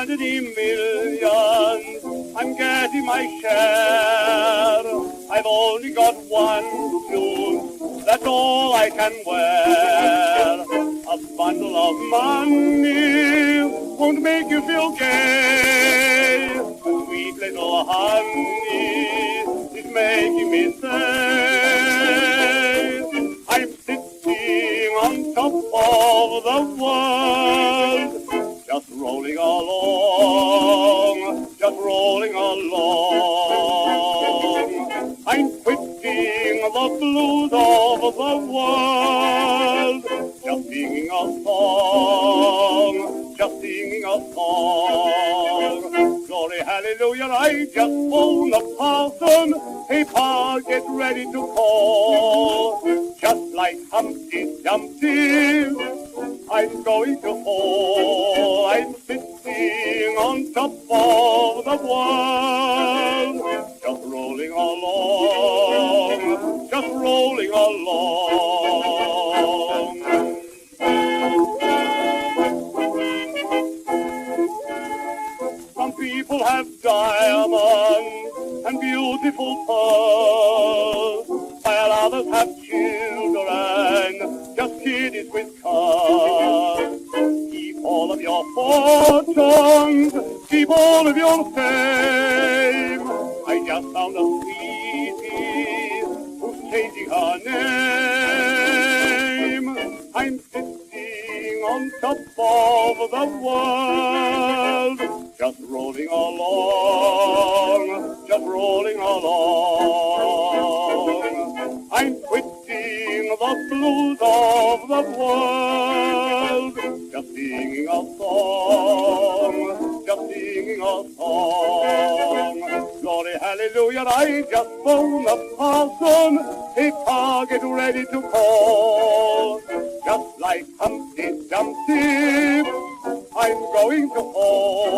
quantity millions, I'm getting my share. I've only got one suit, that's all I can wear. A bundle of money won't make you feel gay. A sweet little honey is making me say, I'm sitting on top of the world, just rolling along, just rolling along. I'm quitting the blues of the world, just singing a song, just singing a song. Glory, hallelujah, I just phoned the parson. Hey, Pa, get ready to call. Just like Humpty Dumpty, I'm going to fall. I'm sitting on top of the world, just rolling along, just rolling along. Some people have diamonds and beautiful pearls, while others have children, just kiddies with curls. Keep all of your fortunes, keep all of your fame. I just found a sweetie who's changing her name. I'm sitting on top of the world, just rolling along, just rolling along. I'm quitting the blues of the world, just singing a song, just singing a song. Glory, hallelujah, I just phoned the parson. Hey, Pa, get ready to call. Just like Humpty Dumpty, I'm going to fall.